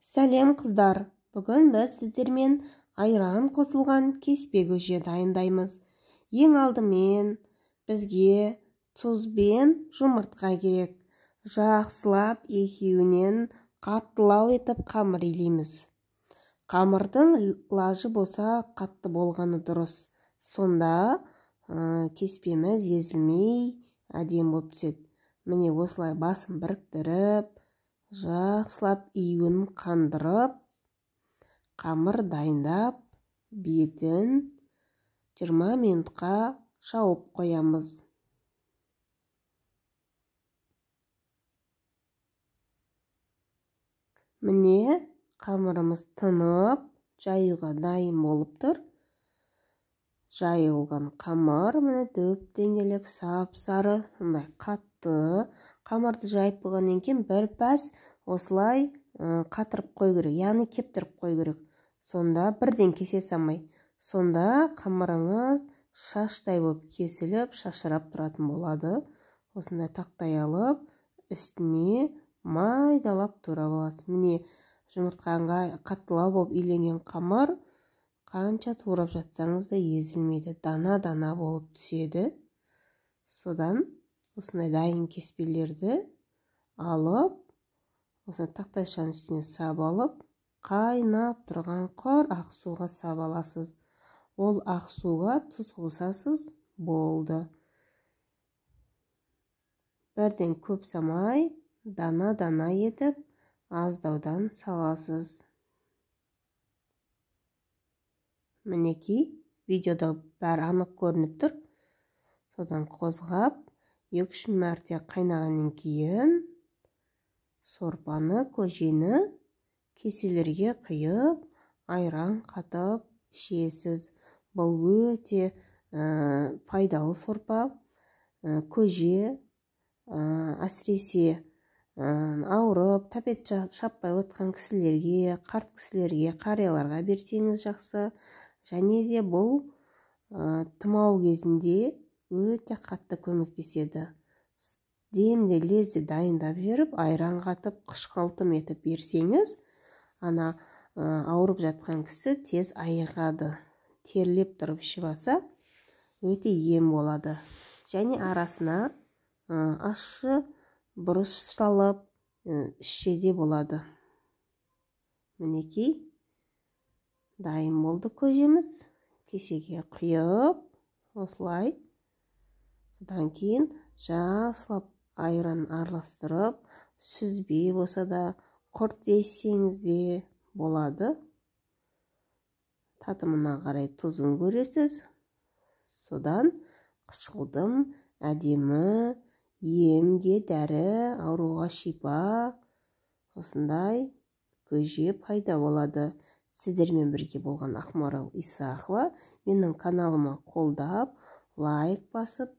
Сәлем қыздар, бүгін біз сіздермен айран қосылған кеспе көже дайындаймыз. Ең алдымен бізге тұз бен жұмыртқа керек. Жақсылап екеуінен қаттылау етіп қамыр илейміз. Қамырдың лажы болса қатты болғаны дұрыс. Сонда кеспеміз езілмей әдемі болып түседі. Міне осылай басын біріктіріп, жақсылап июін қандырып, қамыр дайындап, бетін 20 минутқа жауып қоямыз. Міне қамырымыз тынып, жаюға дайын болып тұр. Жайылған қамыр, міне дөп-дөңгелек, сап-сары, қатты. Қамырды жайып болғаннан кейін бір пәс осылай қатырып қой керек, яғни кептіріп қой керек. Сонда бірден кесе салмай. Сонда қамырыңыз шаштай болып кесіліп, шашырап тұратын болады. Осындай тақтай алып, үстіне майдалап тура аласыз. Міне жұмыртқаға қаттылау болып иленген қамыр қанша турап жатсаңыз да езілмейді, дана-дана болып түседі. Содан осындай дайын кеспелерді алып, осындай тақтайшаның үстіне сап алып, қайнап тұрған құр ақ суға сап аласыз. Ол ақ суға тұз қосасыз, болды. Бірден көп самай, дана-дана етіп, аздаудан саласыз. Мінекей, видеода бәрі анық көрініп тұр. Содан қозғап, 2-3 мәрте қайнағаннан кейін сорпаны, көжені кеселерге құйып, айран қатып ішесіз. Бұл өте пайдалы сорпа. Көже әсіресе ауырып, тәбет шаппай отқан кісілерге, қарт кісілерге, қарияларға берсеңіз жақсы. Және де бұл тұмау кезінде өте қатты көмектеседі. Демде лезде дайындап жүріп, айран қатып, қышқылтым етіп берсеңіз, ана ауырып жатқан кісі тез айығады. Терлеп тұрып ішіп алса, өте ем болады. Және арасына ащы бұрыш салып ішсе де болады. Мінекей, дайын болды көжеміз. Кесеге құйып, осылай. Содан кейін жақсылап айран араластырып, сүзбе болса да, құрт десеңіз де болады. Татымына қарай тұзын көресіз. Содан қышқылтым әдемі, емге дәрі, ауруға шипа, осындай көже пайда болады. Сіздермен бірге болған Ақмарал Исахова. Менің каналыма қолдап, лайк басып,